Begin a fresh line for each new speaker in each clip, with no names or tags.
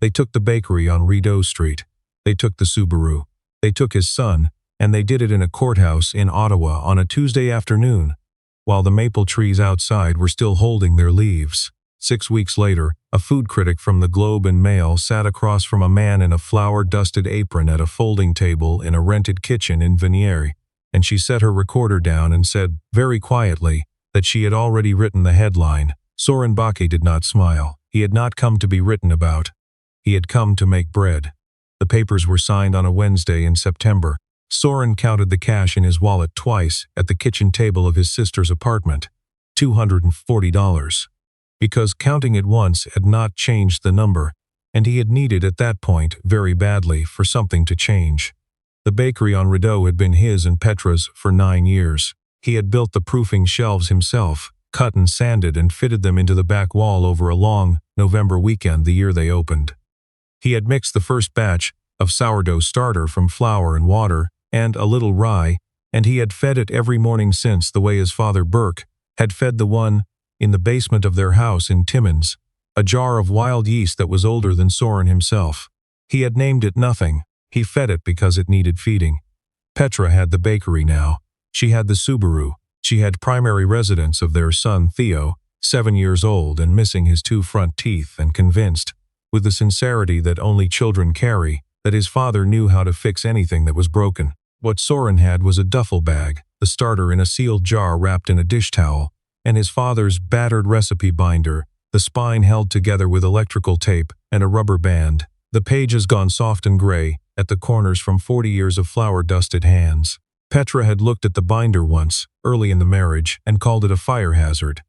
They took the bakery on Rideau Street. They took the Subaru. They took his son, and they did it in a courthouse in Ottawa on a Tuesday afternoon, while the maple trees outside were still holding their leaves. 6 weeks later, a food critic from the Globe and Mail sat across from a man in a flour-dusted apron at a folding table in a rented kitchen in Vanier, and she set her recorder down and said, very quietly, that she had already written the headline. Soren Bakke did not smile. He had not come to be written about. He had come to make bread. The papers were signed on a Wednesday in September. Soren counted the cash in his wallet twice at the kitchen table of his sister's apartment. $240. Because counting it once had not changed the number, and he had needed at that point very badly for something to change. The bakery on Rideau had been his and Petra's for 9 years. He had built the proofing shelves himself, cut and sanded and fitted them into the back wall over a long November weekend the year they opened. He had mixed the first batch of sourdough starter from flour and water and a little rye, and he had fed it every morning since, the way his father Burke had fed the one in the basement of their house in Timmins, a jar of wild yeast that was older than Soren himself. He had named it nothing. He fed it because it needed feeding. Petra had the bakery now. She had the Subaru. She had primary residence of their son Theo, 7 years old and missing his 2 front teeth, and convinced, with the sincerity that only children carry, that his father knew how to fix anything that was broken. What Soren had was a duffel bag, the starter in a sealed jar wrapped in a dish towel, and his father's battered recipe binder, the spine held together with electrical tape and a rubber band. The pages gone soft and gray at the corners from 40 years of flour-dusted hands. Petra had looked at the binder once, early in the marriage, and called it a fire hazard.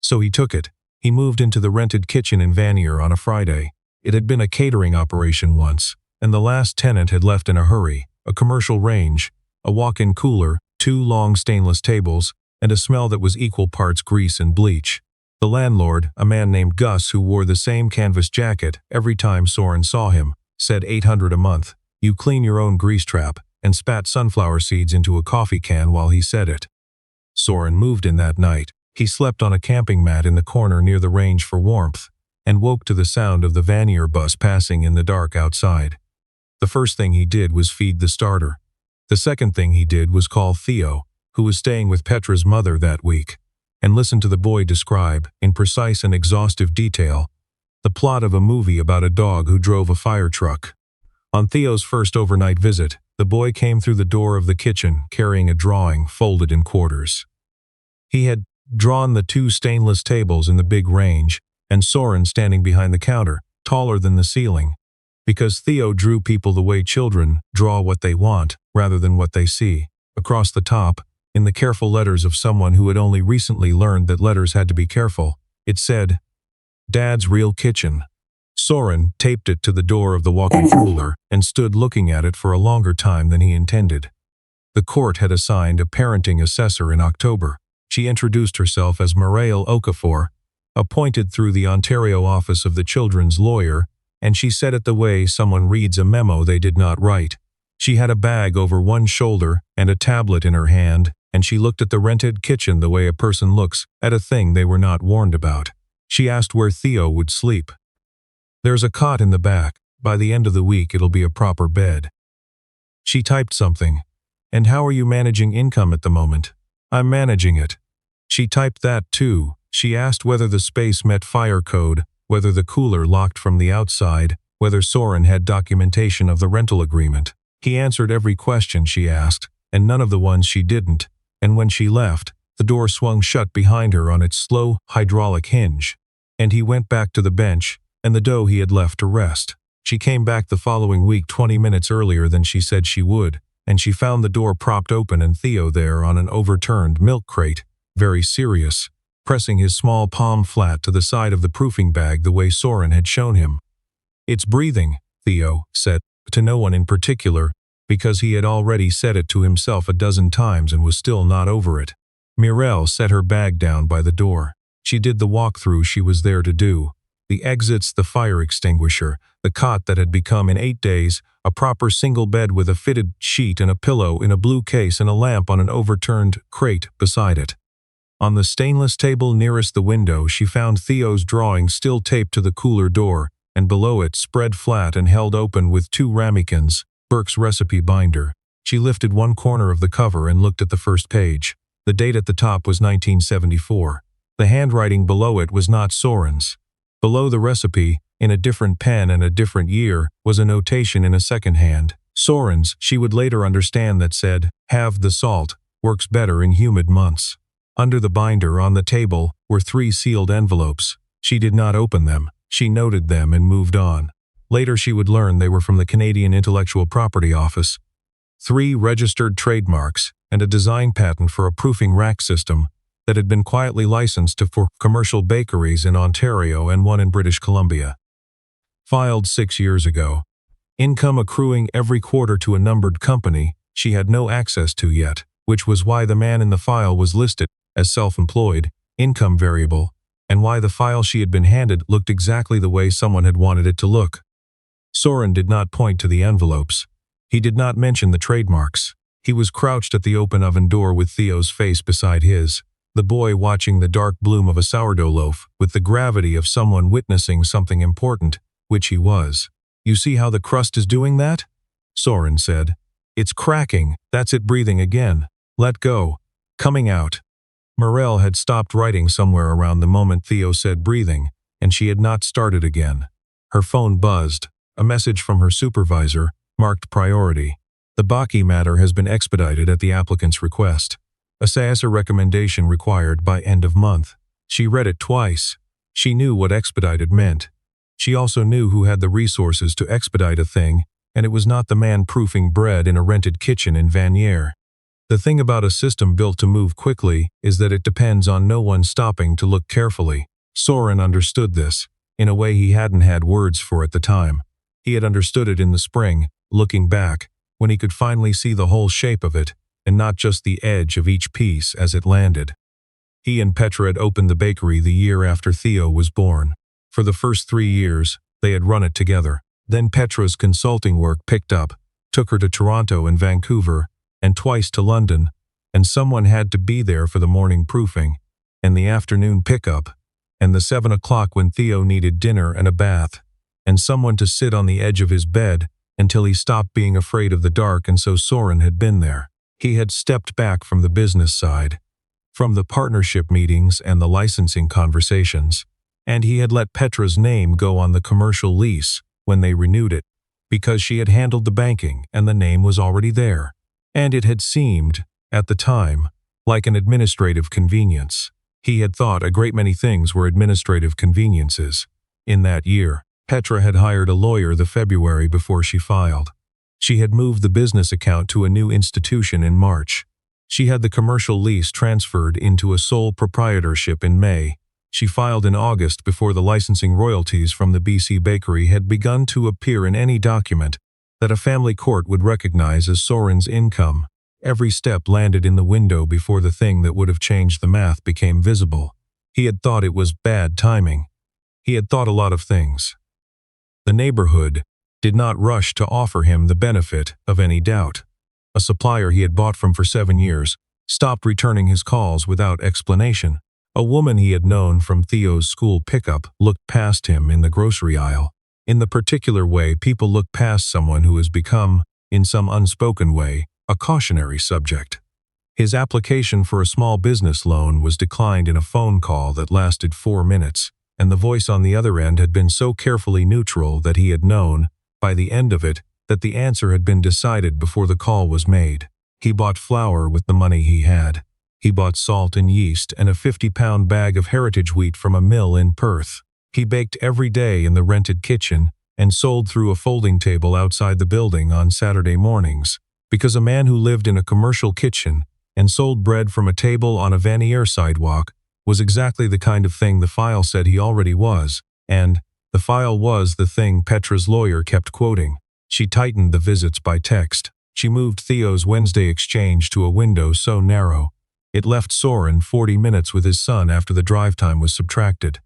So he took it. He moved into the rented kitchen in Vanier on a Friday. It had been a catering operation once, and the last tenant had left in a hurry. A commercial range, a walk-in cooler, 2 long stainless tables, and a smell that was equal parts grease and bleach. The landlord, a man named Gus who wore the same canvas jacket every time Soren saw him, said $800 a month. You clean your own grease trap, and spat sunflower seeds into a coffee can while he said it. Soren moved in that night. He slept on a camping mat in the corner near the range for warmth, and woke to the sound of the Vanier bus passing in the dark outside. The first thing he did was feed the starter. The second thing he did was call Theo, who was staying with Petra's mother that week, and listen to the boy describe, in precise and exhaustive detail, the plot of a movie about a dog who drove a fire truck. On Theo's first overnight visit, the boy came through the door of the kitchen carrying a drawing folded in quarters. He had drawn the 2 stainless tables in the big range, and Soren standing behind the counter, taller than the ceiling, because Theo drew people the way children draw what they want rather than what they see. Across the top, in the careful letters of someone who had only recently learned that letters had to be careful, it said, Dad's Real Kitchen. Soren taped it to the door of the walk-in cooler and stood looking at it for a longer time than he intended. The court had assigned a parenting assessor in October. She introduced herself as Mireille Okafor, appointed through the Ontario office of the children's lawyer, and she said it the way someone reads a memo they did not write. She had a bag over one shoulder and a tablet in her hand, and she looked at the rented kitchen the way a person looks at a thing they were not warned about. She asked where Theo would sleep. There's a cot in the back. By the end of the week it'll be a proper bed. She typed something. And how are you managing income at the moment? I'm managing it. She typed that too. She asked whether the space met fire code, whether the cooler locked from the outside, whether Soren had documentation of the rental agreement. He answered every question she asked, and none of the ones she didn't, and when she left, the door swung shut behind her on its slow hydraulic hinge, and he went back to the bench and the dough he had left to rest. She came back the following week 20 minutes earlier than she said she would, and she found the door propped open and Theo there on an overturned milk crate, very serious, pressing his small palm flat to the side of the proofing bag the way Soren had shown him. It's breathing, Theo said, to no one in particular, because he had already said it to himself a dozen times and was still not over it. Mireille set her bag down by the door. She did the walkthrough she was there to do. The exits, the fire extinguisher, the cot that had become in 8 days a proper single bed with a fitted sheet and a pillow in a blue case and a lamp on an overturned crate beside it. On the stainless table nearest the window she found Theo's drawing still taped to the cooler door and below it, spread flat and held open with 2 ramekins, Burke's recipe binder. She lifted one corner of the cover and looked at the first page. The date at the top was 1974. The handwriting below it was not Soren's. Below the recipe, in a different pen and a different year, was a notation in a second hand. Soren's, she would later understand, that said, "Have the salt, works better in humid months." Under the binder on the table were 3 sealed envelopes. She did not open them. She noted them and moved on. Later she would learn they were from the Canadian Intellectual Property Office. 3 registered trademarks and a design patent for a proofing rack system that had been quietly licensed for commercial bakeries in Ontario and one in British Columbia. Filed 6 years ago. Income accruing every quarter to a numbered company she had no access to yet, which was why the man in the file was listed as self-employed, income variable, and why the file she had been handed looked exactly the way someone had wanted it to look. Soren did not point to the envelopes. He did not mention the trademarks. He was crouched at the open oven door with Theo's face beside his, the boy watching the dark bloom of a sourdough loaf with the gravity of someone witnessing something important, which he was. "You see how the crust is doing that?" Soren said. "It's cracking, that's it breathing again. Let go. Coming out." Morel had stopped writing somewhere around the moment Theo said breathing, and she had not started again. Her phone buzzed. A message from her supervisor, marked priority. "The Baki matter has been expedited at the applicant's request. A SASA recommendation required by end of month." She read it twice. She knew what expedited meant. She also knew who had the resources to expedite a thing, and it was not the man proofing bread in a rented kitchen in Vanier. The thing about a system built to move quickly is that it depends on no one stopping to look carefully. Soren understood this, in a way he hadn't had words for at the time. He had understood it in the spring, looking back, when he could finally see the whole shape of it, and not just the edge of each piece as it landed. He and Petra had opened the bakery the year after Theo was born. For the first 3 years, they had run it together. Then Petra's consulting work picked up, took her to Toronto and Vancouver, and twice to London, and someone had to be there for the morning proofing, and the afternoon pickup, and the 7 o'clock when Theo needed dinner and a bath, and someone to sit on the edge of his bed until he stopped being afraid of the dark, and so Soren had been there. He had stepped back from the business side, from the partnership meetings and the licensing conversations, and he had let Petra's name go on the commercial lease when they renewed it, because she had handled the banking and the name was already there. And it had seemed, at the time, like an administrative convenience. He had thought a great many things were administrative conveniences. In that year, Petra had hired a lawyer the February before she filed. She had moved the business account to a new institution in March. She had the commercial lease transferred into a sole proprietorship in May. She filed in August before the licensing royalties from the BC bakery had begun to appear in any document that a family court would recognize as Soren's income. Every step landed in the window before the thing that would have changed the math became visible. He had thought it was bad timing. He had thought a lot of things. The neighborhood did not rush to offer him the benefit of any doubt. A supplier he had bought from for 7 years stopped returning his calls without explanation. A woman he had known from Theo's school pickup looked past him in the grocery aisle. In the particular way people look past someone who has become, in some unspoken way, a cautionary subject. His application for a small business loan was declined in a phone call that lasted 4 minutes, and the voice on the other end had been so carefully neutral that he had known, by the end of it, that the answer had been decided before the call was made. He bought flour with the money he had. He bought salt and yeast and a 50-pound bag of heritage wheat from a mill in Perth. He baked every day in the rented kitchen and sold through a folding table outside the building on Saturday mornings, because a man who lived in a commercial kitchen and sold bread from a table on a Vanier sidewalk was exactly the kind of thing the file said he already was, and the file was the thing Petra's lawyer kept quoting. She tightened the visits by text. She moved Theo's Wednesday exchange to a window so narrow it left Soren 40 minutes with his son after the drive time was subtracted.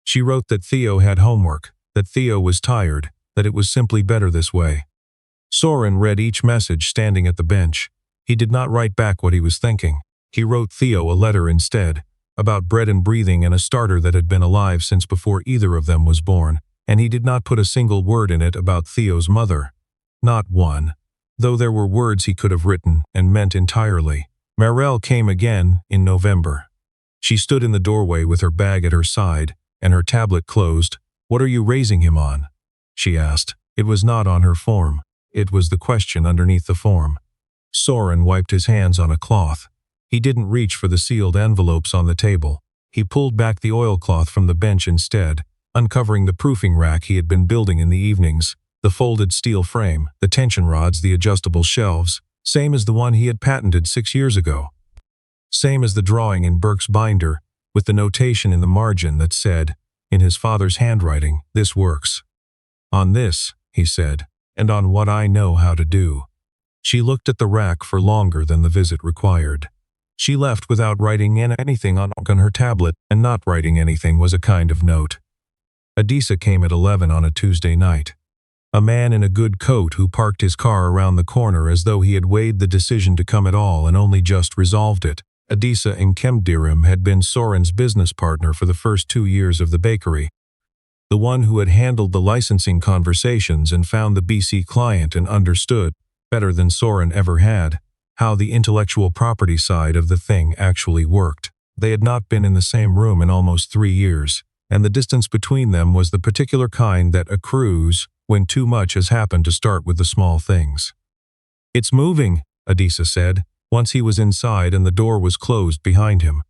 She wrote that Theo had homework, that Theo was tired, that it was simply better this way. Soren read each message standing at the bench. He did not write back what he was thinking. He wrote Theo a letter instead, about bread and breathing and a starter that had been alive since before either of them was born. and he did not put a single word in it about Theo's mother. Not one. Though there were words he could have written and meant entirely. Marelle came again in November. She stood in the doorway with her bag at her side and her tablet closed. "What are you raising him on?" she asked. It was not on her form. It was the question underneath the form. Soren wiped his hands on a cloth. He didn't reach for the sealed envelopes on the table. He pulled back the oilcloth from the bench instead, uncovering the proofing rack he had been building in the evenings, the folded steel frame, the tension rods, the adjustable shelves, same as the one he had patented 6 years ago. Same as the drawing in Burke's binder, with the notation in the margin that said, in his father's handwriting, "This works." "On this," he said, "and on what I know how to do." She looked at the rack for longer than the visit required. She left without writing anything on her tablet, and not writing anything was a kind of note. Adisa came at 11 on a Tuesday night. A man in a good coat who parked his car around the corner as though he had weighed the decision to come at all and only just resolved it. Adisa Nkemdirim had been Soren's business partner for the first 2 years of the bakery. The one who had handled the licensing conversations and found the BC client and understood, better than Soren ever had, how the intellectual property side of the thing actually worked. They had not been in the same room in almost 3 years, and the distance between them was the particular kind that accrues when too much has happened to start with the small things. "It's moving," Adisa said, once he was inside and the door was closed behind him.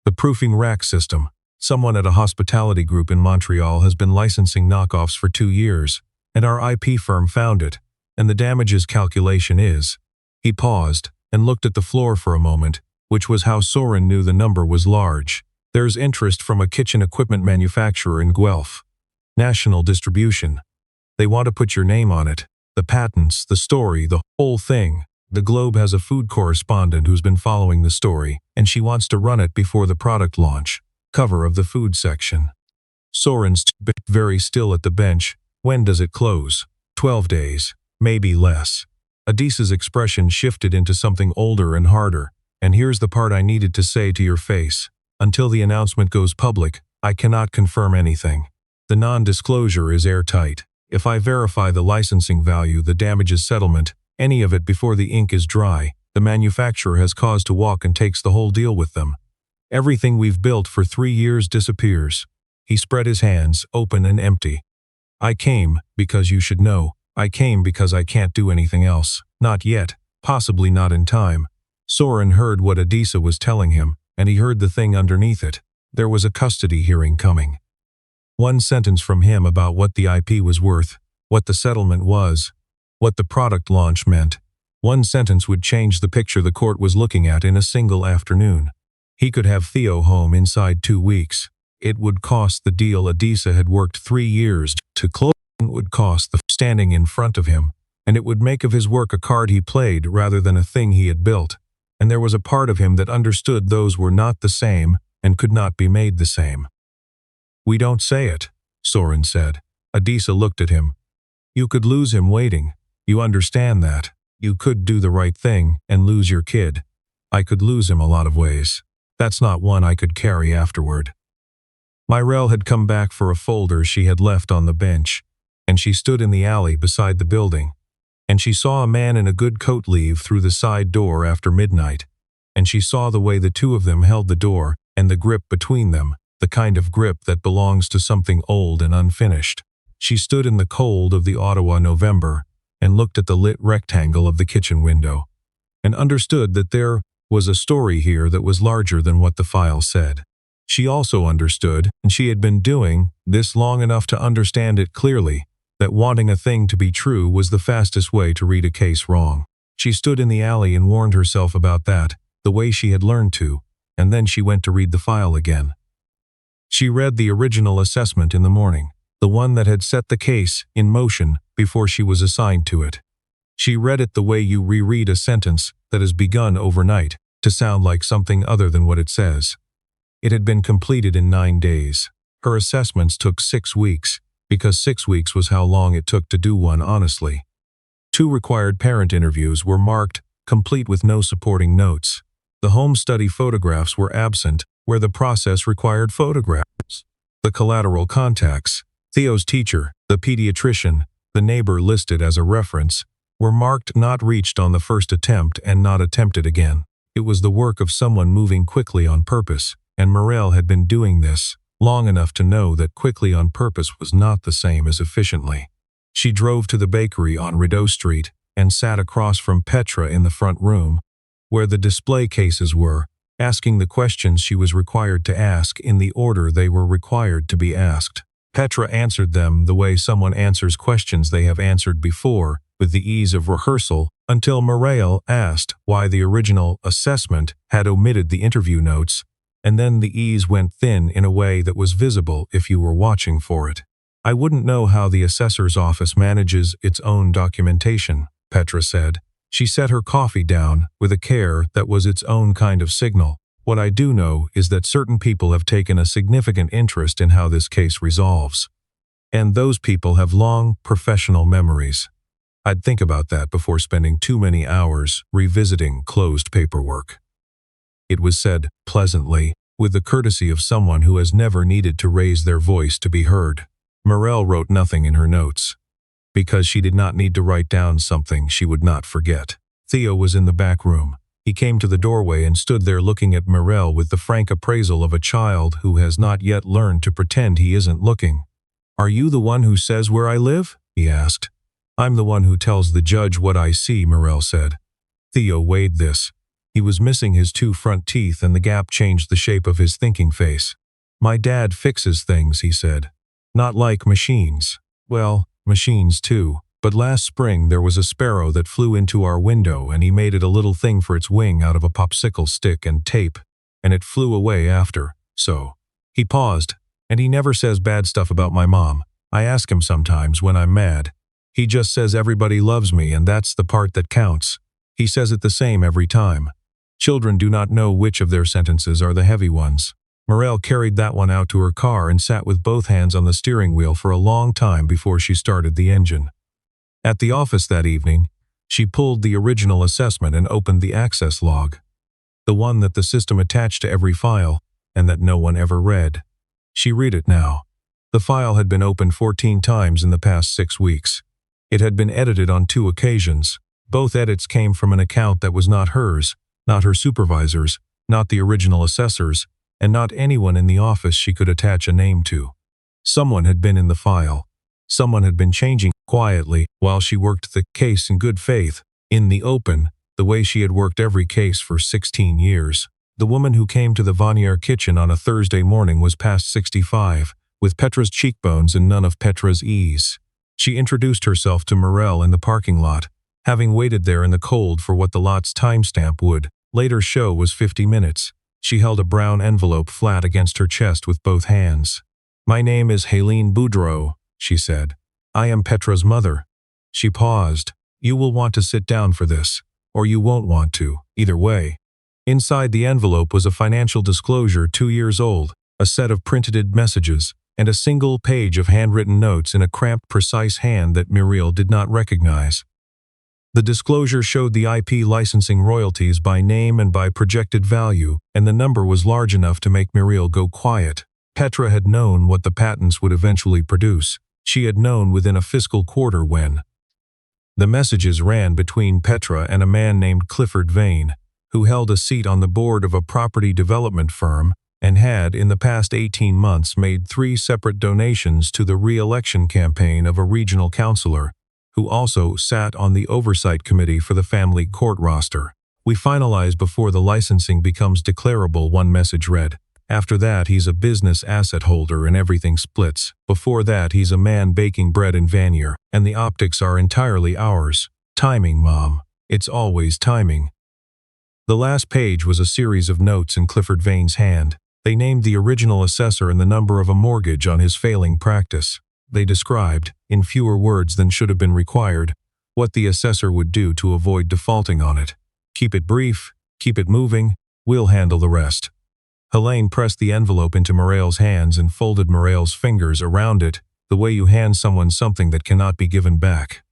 "The proofing rack system. Someone at a hospitality group in Montreal has been licensing knockoffs for 2 years, and our IP firm found it, and the damages calculation is..." He paused and looked at the floor for a moment, which was how Soren knew the number was large. "There's interest from a kitchen equipment manufacturer in Guelph. National distribution. They want to put your name on it. The patents, the story, the whole thing. The Globe has a food correspondent who's been following the story, and she wants to run it before the product launch. Cover of the food section." Soren stood very still at the bench. "When does it close?" 12 days, maybe less. Adisa's expression shifted into something older and harder. "And here's the part I needed to say to your face. Until the announcement goes public, I cannot confirm anything. The non-disclosure is airtight. If I verify the licensing value, the damages settlement, any of it before the ink is dry, the manufacturer has cause to walk and takes the whole deal with them. Everything we've built for 3 years disappears." He spread his hands, open and empty. "I came, because you should know. I came because I can't do anything else. Not yet, possibly not in time." Soren heard what Adisa was telling him, and he heard the thing underneath it. There was a custody hearing coming. One sentence from him about what the IP was worth, what the settlement was, what the product launch meant. One sentence would change the picture the court was looking at in a single afternoon. He could have Theo home inside 2 weeks. It would cost the deal Adisa had worked 3 years to close. It would cost the standing in front of him, and it would make of his work a card he played rather than a thing he had built. And there was a part of him that understood those were not the same and could not be made the same. "We don't say it," Soren said. Adisa looked at him. "You could lose him waiting. You understand that. You could do the right thing and lose your kid. I could lose him a lot of ways. That's not one I could carry afterward." Myrelle had come back for a folder she had left on the bench, and she stood in the alley beside the building, and she saw a man in a good coat leave through the side door after midnight, and she saw the way the two of them held the door and the grip between them, the kind of grip that belongs to something old and unfinished. She stood in the cold of the Ottawa November and looked at the lit rectangle of the kitchen window, and understood that there was a story here that was larger than what the file said. She also understood, and she had been doing this long enough to understand it clearly, that wanting a thing to be true was the fastest way to read a case wrong. She stood in the alley and warned herself about that, the way she had learned to, and then she went to read the file again. She read the original assessment in the morning, the one that had set the case in motion before she was assigned to it. She read it the way you reread a sentence that has begun overnight to sound like something other than what it says. It had been completed in 9 days. Her assessments took 6 weeks, because 6 weeks was how long it took to do one honestly. 2 required parent interviews were marked, complete with no supporting notes. The home study photographs were absent, where the process required photographs. The collateral contacts, Theo's teacher, the pediatrician, the neighbor listed as a reference, were marked not reached on the first attempt and not attempted again. It was the work of someone moving quickly on purpose, and Morel had been doing this long enough to know that quickly on purpose was not the same as efficiently. She drove to the bakery on Rideau Street and sat across from Petra in the front room, where the display cases were, asking the questions she was required to ask in the order they were required to be asked. Petra answered them the way someone answers questions they have answered before, with the ease of rehearsal, until Morel asked why the original assessment had omitted the interview notes, and then the ease went thin in a way that was visible if you were watching for it. I wouldn't know how the assessor's office manages its own documentation, Petra said. She set her coffee down with a care that was its own kind of signal. What I do know is that certain people have taken a significant interest in how this case resolves. And those people have long, professional memories. I'd think about that before spending too many hours revisiting closed paperwork. It was said pleasantly, with the courtesy of someone who has never needed to raise their voice to be heard. Morel wrote nothing in her notes, because she did not need to write down something she would not forget. Theo was in the back room. He came to the doorway and stood there looking at Morel with the frank appraisal of a child who has not yet learned to pretend he isn't looking. "Are you the one who says where I live?" he asked. "I'm the one who tells the judge what I see," Morel said. Theo weighed this. He was missing his 2 front teeth and the gap changed the shape of his thinking face. "My dad fixes things," he said. "Not like machines. Well, machines too. But last spring there was a sparrow that flew into our window and he made it a little thing for its wing out of a popsicle stick and tape, and it flew away after, so." He paused, "And he never says bad stuff about my mom. I ask him sometimes when I'm mad. He just says everybody loves me and that's the part that counts. He says it the same every time. Children do not know which of their sentences are the heavy ones." Morel carried that one out to her car and sat with both hands on the steering wheel for a long time before she started the engine. At the office that evening, she pulled the original assessment and opened the access log, the one that the system attached to every file and that no one ever read. She read it now. The file had been opened 14 times in the past 6 weeks. It had been edited on 2 occasions. Both edits came from an account that was not hers, not her supervisor's, not the original assessor's, and not anyone in the office she could attach a name to. Someone had been in the file. Someone had been changing quietly while she worked the case in good faith, in the open, the way she had worked every case for 16 years. The woman who came to the Vanier kitchen on a Thursday morning was past 65, with Petra's cheekbones and none of Petra's ease. She introduced herself to Morel in the parking lot, having waited there in the cold for what the lot's timestamp would later show was 50 minutes. She held a brown envelope flat against her chest with both hands. "My name is Helene Boudreau," she said. "I am Petra's mother." She paused. "You will want to sit down for this, or you won't want to, either way." Inside the envelope was a financial disclosure 2 years old, a set of printed messages, and a single page of handwritten notes in a cramped, precise hand that Muriel did not recognize. The disclosure showed the IP licensing royalties by name and by projected value, and the number was large enough to make Muriel go quiet. Petra had known what the patents would eventually produce. She had known within a fiscal quarter when. The messages ran between Petra and a man named Clifford Vane, who held a seat on the board of a property development firm and had, in the past 18 months, made 3 separate donations to the re-election campaign of a regional councillor, who also sat on the oversight committee for the family court roster. "We finalize before the licensing becomes declarable," one message read. "After that, he's a business asset holder and everything splits. Before that, he's a man baking bread in Vanier, and the optics are entirely ours. Timing, Mom. It's always timing." The last page was a series of notes in Clifford Vane's hand. They named the original assessor and the number of a mortgage on his failing practice. They described, in fewer words than should have been required, what the assessor would do to avoid defaulting on it. "Keep it brief, keep it moving, we'll handle the rest." Helene pressed the envelope into Morel's hands and folded Morel's fingers around it, the way you hand someone something that cannot be given back.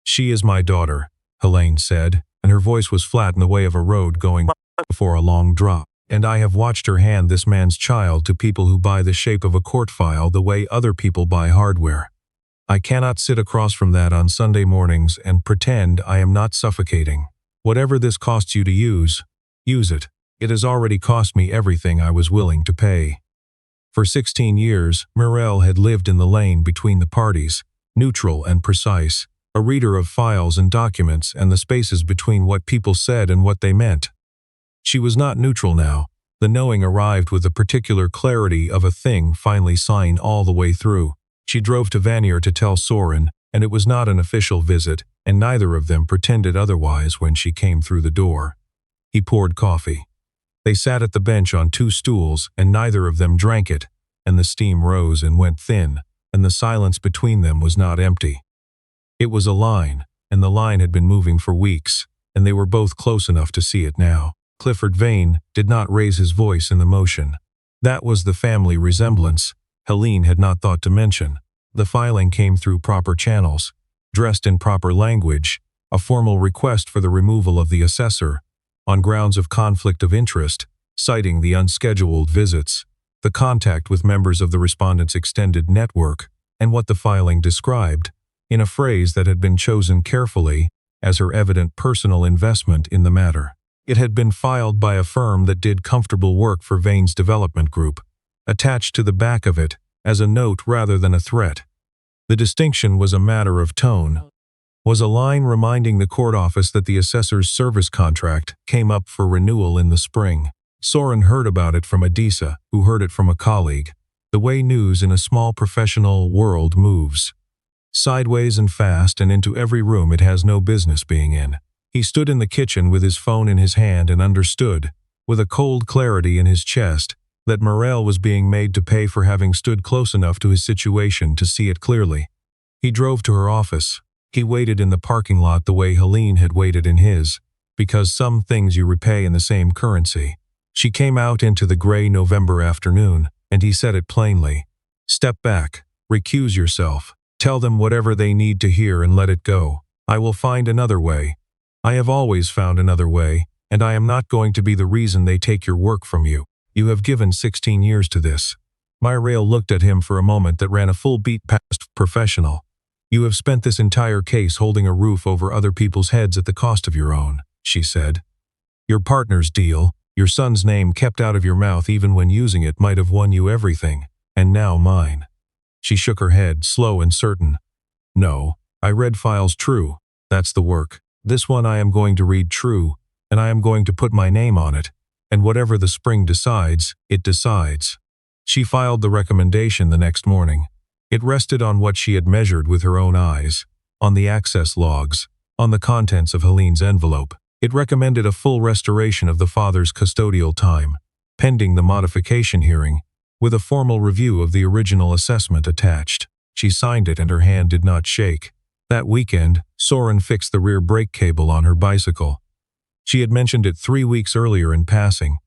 "She is my daughter," Helene said, and her voice was flat in the way of a road going before a long drop. and I have watched her hand this man's child to people who buy the shape of a court file the way other people buy hardware. I cannot sit across from that on Sunday mornings and pretend I am not suffocating. Whatever this costs you to use it. It has already cost me everything I was willing to pay. For 16 years, Morel had lived in the lane between the parties, neutral and precise, a reader of files and documents and the spaces between what people said and what they meant. She was not neutral now. The knowing arrived with the particular clarity of a thing finally signed all the way through. She drove to Vanier to tell Soren, and it was not an official visit, and neither of them pretended otherwise when she came through the door. He poured coffee. They sat at the bench on 2 stools, and neither of them drank it, and the steam rose and went thin, and the silence between them was not empty. It was a line, and the line had been moving for weeks, and they were both close enough to see it now. Clifford Vane did not raise his voice in the motion. That was the family resemblance Helene had not thought to mention. The filing came through proper channels, dressed in proper language, a formal request for the removal of the assessor, on grounds of conflict of interest, citing the unscheduled visits, the contact with members of the respondent's extended network, and what the filing described, in a phrase that had been chosen carefully as her evident personal investment in the matter. It had been filed by a firm that did comfortable work for Vane's development group, attached to the back of it as a note rather than a threat. The distinction was a matter of tone. Was a line reminding the court office that the assessor's service contract came up for renewal in the spring. Soren heard about it from Adisa, who heard it from a colleague. The way news in a small professional world moves. Sideways and fast and into every room it has no business being in. He stood in the kitchen with his phone in his hand and understood, with a cold clarity in his chest, that Morel was being made to pay for having stood close enough to his situation to see it clearly. He drove to her office. He waited in the parking lot the way Helene had waited in his, because some things you repay in the same currency. She came out into the gray November afternoon, and he said it plainly. Step back, recuse yourself, tell them whatever they need to hear and let it go. I will find another way. I have always found another way, and I am not going to be the reason they take your work from you. You have given 16 years to this. Myrail looked at him for a moment that ran a full beat past professional. You have spent this entire case holding a roof over other people's heads at the cost of your own, she said. Your partner's deal, your son's name kept out of your mouth even when using it might have won you everything, and now mine. She shook her head, slow and certain. No, I read files true. That's the work. This one I am going to read true, and I am going to put my name on it, and whatever the spring decides, it decides. She filed the recommendation the next morning. It rested on what she had measured with her own eyes, on the access logs, on the contents of Helene's envelope. It recommended a full restoration of the father's custodial time, pending the modification hearing, with a formal review of the original assessment attached. She signed it and her hand did not shake. That weekend, Soren fixed the rear brake cable on her bicycle. She had mentioned it 3 weeks earlier in passing.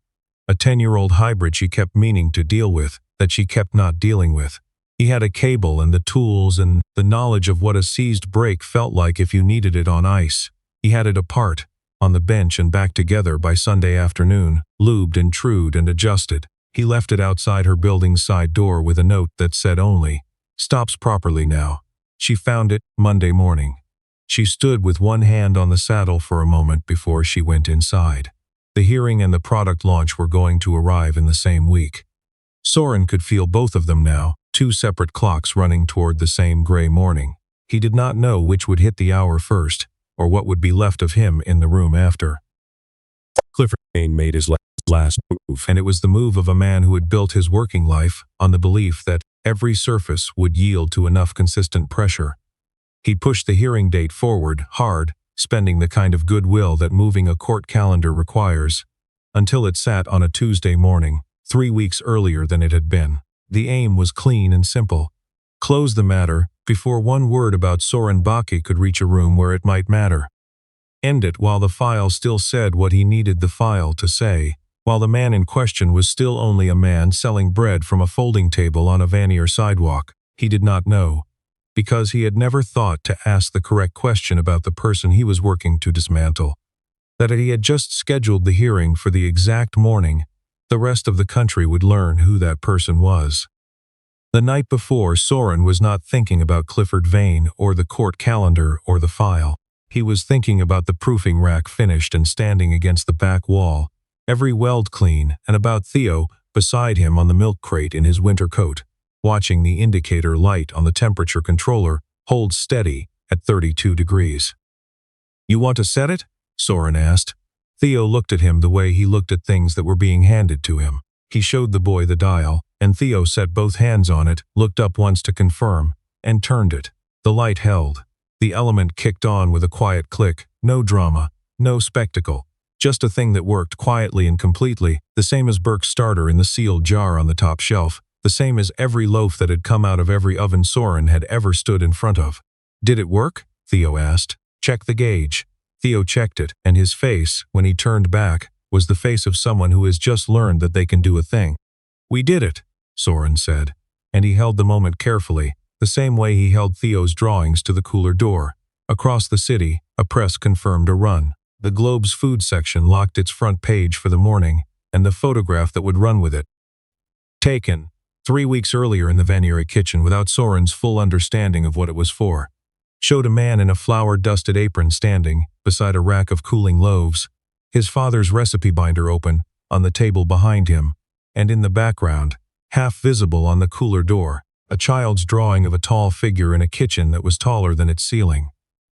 A 10-year-old hybrid she kept meaning to deal with, that she kept not dealing with. He had a cable and the tools and the knowledge of what a seized brake felt like if you needed it on ice. He had it apart, on the bench and back together by Sunday afternoon, lubed and trued and adjusted. He left it outside her building's side door with a note that said only, "Stops properly now." She found it Monday morning. She stood with one hand on the saddle for a moment before she went inside. The hearing and the product launch were going to arrive in the same week. Soren could feel both of them now, 2 separate clocks running toward the same gray morning. He did not know which would hit the hour first, or what would be left of him in the room after. Clifford Vane made his last move, and it was the move of a man who had built his working life on the belief that every surface would yield to enough consistent pressure. He pushed the hearing date forward, hard, spending the kind of goodwill that moving a court calendar requires, until it sat on a Tuesday morning, 3 weeks earlier than it had been. The aim was clean and simple. Close the matter before one word about Soren Baki could reach a room where it might matter. End it while the file still said what he needed the file to say, while the man in question was still only a man selling bread from a folding table on a Vanier sidewalk. He did not know, because he had never thought to ask the correct question about the person he was working to dismantle, that he had just scheduled the hearing for the exact morning The rest of the country would learn who that person was. The night before, Soren was not thinking about Clifford Vane or the court calendar or the file. He was thinking about the proofing rack finished and standing against the back wall, every weld clean, and about Theo beside him on the milk crate in his winter coat, watching the indicator light on the temperature controller hold steady at 32 degrees. "You want to set it?" Soren asked. Theo looked at him the way he looked at things that were being handed to him. He showed the boy the dial, and Theo set both hands on it, looked up once to confirm, and turned it. The light held. The element kicked on with a quiet click, no drama, no spectacle, just a thing that worked quietly and completely, the same as Burke's starter in the sealed jar on the top shelf, the same as every loaf that had come out of every oven Soren had ever stood in front of. "Did it work?" Theo asked. "Check the gauge." Theo checked it, and his face, when he turned back, was the face of someone who has just learned that they can do a thing. "We did it," Soren said, and he held the moment carefully, the same way he held Theo's drawings to the cooler door. Across the city, a press confirmed a run. The Globe's food section locked its front page for the morning, and the photograph that would run with it. Taken 3 weeks earlier in the Vanieri kitchen without Soren's full understanding of what it was for. Showed a man in a flour-dusted apron standing beside a rack of cooling loaves, his father's recipe binder open on the table behind him, and in the background, half visible on the cooler door, a child's drawing of a tall figure in a kitchen that was taller than its ceiling.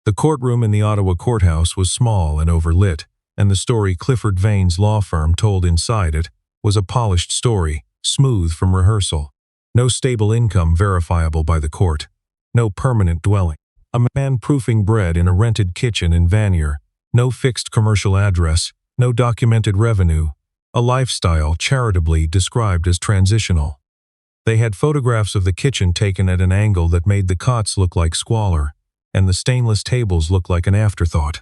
The courtroom in the Ottawa courthouse was small and overlit, and the story Clifford Vane's law firm told inside it was a polished story, smooth from rehearsal. No stable income verifiable by the court. No permanent dwelling. A man proofing bread in a rented kitchen in Vanier. No fixed commercial address. No documented revenue. A lifestyle charitably described as transitional. They had photographs of the kitchen taken at an angle that made the cots look like squalor, and the stainless tables look like an afterthought.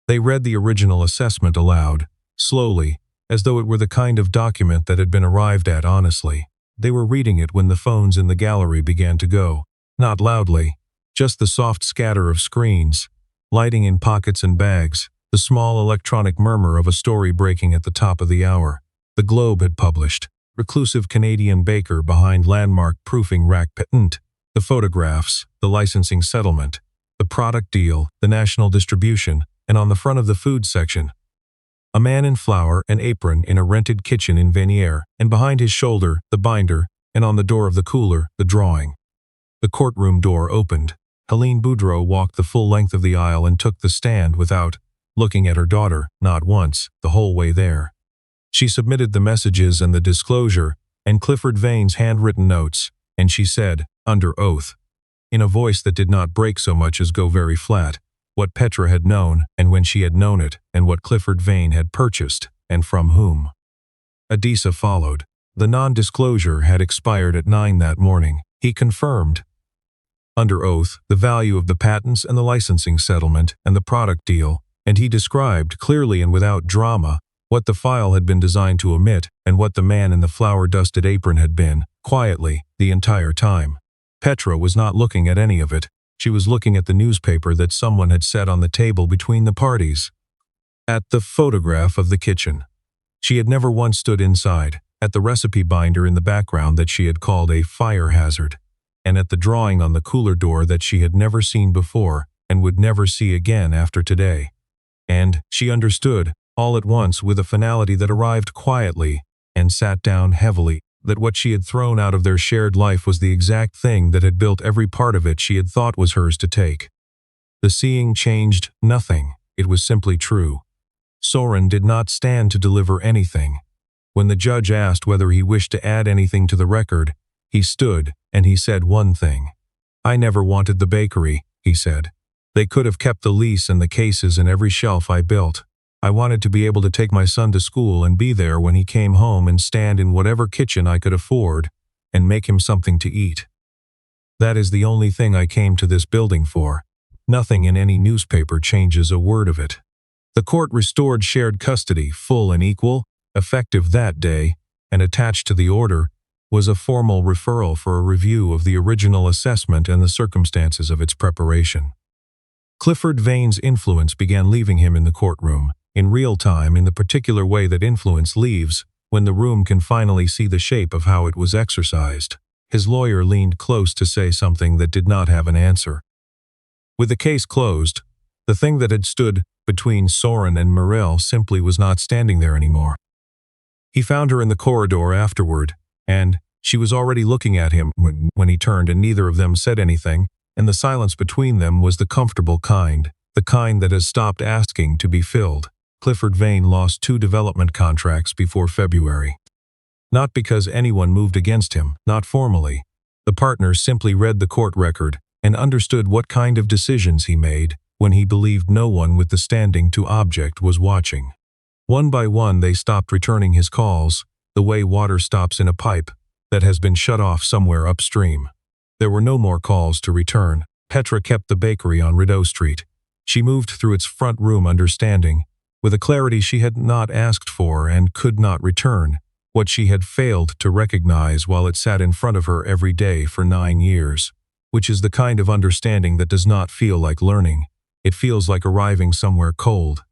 They read the original assessment aloud, slowly, as though it were the kind of document that had been arrived at honestly. They were reading it when the phones in the gallery began to go. Not loudly, just the soft scatter of screens, lighting in pockets and bags, the small electronic murmur of a story breaking at the top of the hour. The Globe had published. Reclusive Canadian baker behind landmark proofing rack patent. The photographs, the licensing settlement, the product deal, the national distribution, and on the front of the food section, a man in flour and apron in a rented kitchen in Vanier, and behind his shoulder, the binder, and on the door of the cooler, the drawing. The courtroom door opened. Helene Boudreau walked the full length of the aisle and took the stand without looking at her daughter, not once, the whole way there. She submitted the messages and the disclosure, and Clifford Vane's handwritten notes, and she said, under oath, in a voice that did not break so much as go very flat, what Petra had known and when she had known it, and what Clifford Vane had purchased, and from whom. Adisa followed. The non-disclosure had expired at 9 that morning. He confirmed, under oath, the value of the patents and the licensing settlement and the product deal, and he described clearly and without drama what the file had been designed to omit and what the man in the flour-dusted apron had been, quietly, the entire time. Petra was not looking at any of it. She was looking at the newspaper that someone had set on the table between the parties. At the photograph of the kitchen. She had never once stood inside, at the recipe binder in the background that she had called a fire hazard, and at the drawing on the cooler door that she had never seen before and would never see again after today. And she understood, all at once with a finality that arrived quietly and sat down heavily, that what she had thrown out of their shared life was the exact thing that had built every part of it she had thought was hers to take. The seeing changed nothing. It was simply true. Soren did not stand to deliver anything. When the judge asked whether he wished to add anything to the record, he stood and he said one thing. I never wanted the bakery, he said. They could have kept the lease and the cases and every shelf I built. I wanted to be able to take my son to school and be there when he came home and stand in whatever kitchen I could afford and make him something to eat. That is the only thing I came to this building for. Nothing in any newspaper changes a word of it. The court restored shared custody, full and equal, effective that day, and attached to the order was a formal referral for a review of the original assessment and the circumstances of its preparation. Clifford Vane's influence began leaving him in the courtroom, in real time in the particular way that influence leaves when the room can finally see the shape of how it was exercised. His lawyer leaned close to say something that did not have an answer. With the case closed, the thing that had stood between Soren and Morel simply was not standing there anymore. He found her in the corridor afterward, and she was already looking at him when he turned, and neither of them said anything, and the silence between them was the comfortable kind, the kind that has stopped asking to be filled. Clifford Vane lost 2 development contracts before February. Not because anyone moved against him, not formally. The partners simply read the court record and understood what kind of decisions he made when he believed no one with the standing to object was watching. One by one they stopped returning his calls, the way water stops in a pipe that has been shut off somewhere upstream. There were no more calls to return. Petra kept the bakery on Rideau Street. She moved through its front room understanding, with a clarity she had not asked for and could not return, what she had failed to recognize while it sat in front of her every day for 9 years, which is the kind of understanding that does not feel like learning. It feels like arriving somewhere cold.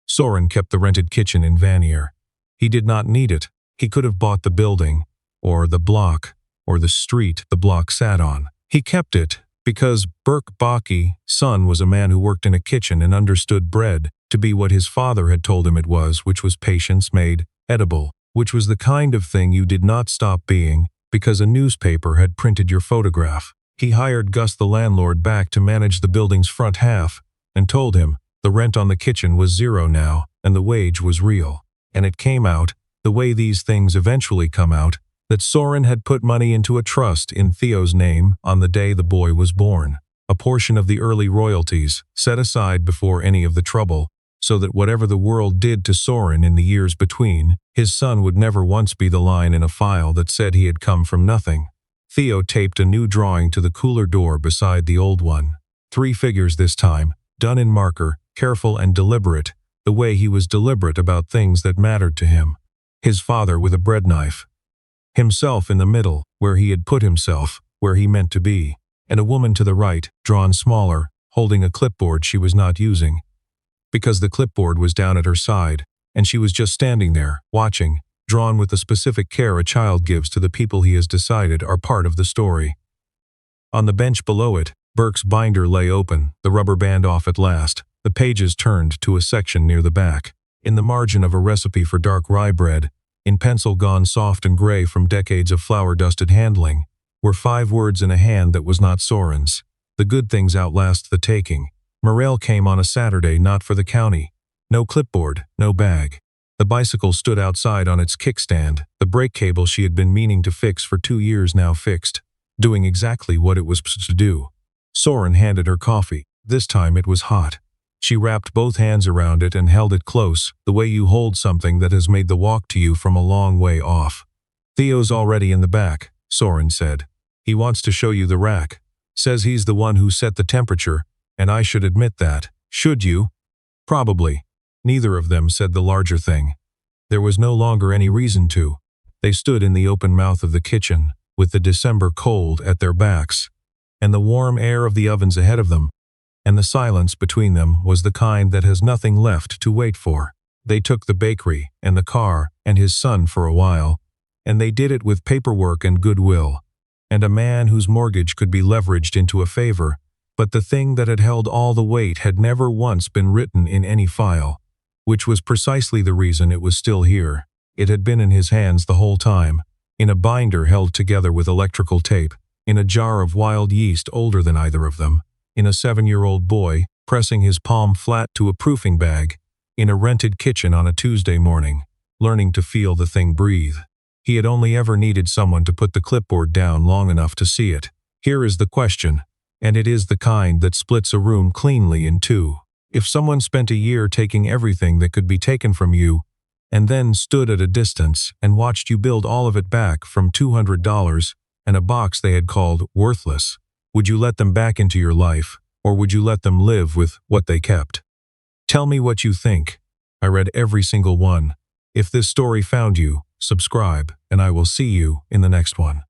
Soren kept the rented kitchen in Vanier. He did not need it. He could have bought the building, or the block, or the street the block sat on. He kept it because Burke Bocky's son was a man who worked in a kitchen and understood bread to be what his father had told him it was, which was patience made edible, which was the kind of thing you did not stop being because a newspaper had printed your photograph. He hired Gus the landlord back to manage the building's front half and told him the rent on the kitchen was 0 now and the wage was real. And it came out, the way these things eventually come out, that Soren had put money into a trust in Theo's name on the day the boy was born, a portion of the early royalties set aside before any of the trouble, so that whatever the world did to Soren in the years between, his son would never once be the line in a file that said he had come from nothing. Theo taped a new drawing to the cooler door beside the old one. 3 figures this time, done in marker, careful and deliberate, the way he was deliberate about things that mattered to him. His father with a bread knife. Himself in the middle, where he had put himself, where he meant to be, and a woman to the right, drawn smaller, holding a clipboard she was not using, because the clipboard was down at her side, and she was just standing there, watching, drawn with the specific care a child gives to the people he has decided are part of the story. On the bench below it, Burke's binder lay open, the rubber band off at last, the pages turned to a section near the back. In the margin of a recipe for dark rye bread, in pencil gone soft and gray from decades of flour-dusted handling, were 5 words in a hand that was not Soren's. The good things outlast the taking. Morel came on a Saturday not for the county. No clipboard, no bag. The bicycle stood outside on its kickstand, the brake cable she had been meaning to fix for 2 years now fixed, doing exactly what it was supposed to do. Soren handed her coffee. This time it was hot. She wrapped both hands around it and held it close, the way you hold something that has made the walk to you from a long way off. Theo's already in the back, Soren said. He wants to show you the rack. Says he's the one who set the temperature, and I should admit that. Should you? Probably. Neither of them said the larger thing. There was no longer any reason to. They stood in the open mouth of the kitchen, with the December cold at their backs, and the warm air of the ovens ahead of them, and the silence between them was the kind that has nothing left to wait for. They took the bakery and the car and his son for a while, and they did it with paperwork and goodwill, and a man whose mortgage could be leveraged into a favor, but the thing that had held all the weight had never once been written in any file, which was precisely the reason it was still here. It had been in his hands the whole time, in a binder held together with electrical tape, in a jar of wild yeast older than either of them, in a 7-year-old boy pressing his palm flat to a proofing bag, in a rented kitchen on a Tuesday morning, learning to feel the thing breathe. He had only ever needed someone to put the clipboard down long enough to see it. Here is the question, and it is the kind that splits a room cleanly in 2. If someone spent a year taking everything that could be taken from you, and then stood at a distance and watched you build all of it back from $200 and a box they had called worthless, would you let them back into your life, or would you let them live with what they kept? Tell me what you think. I read every single one. If this story found you, subscribe, and I will see you in the next one.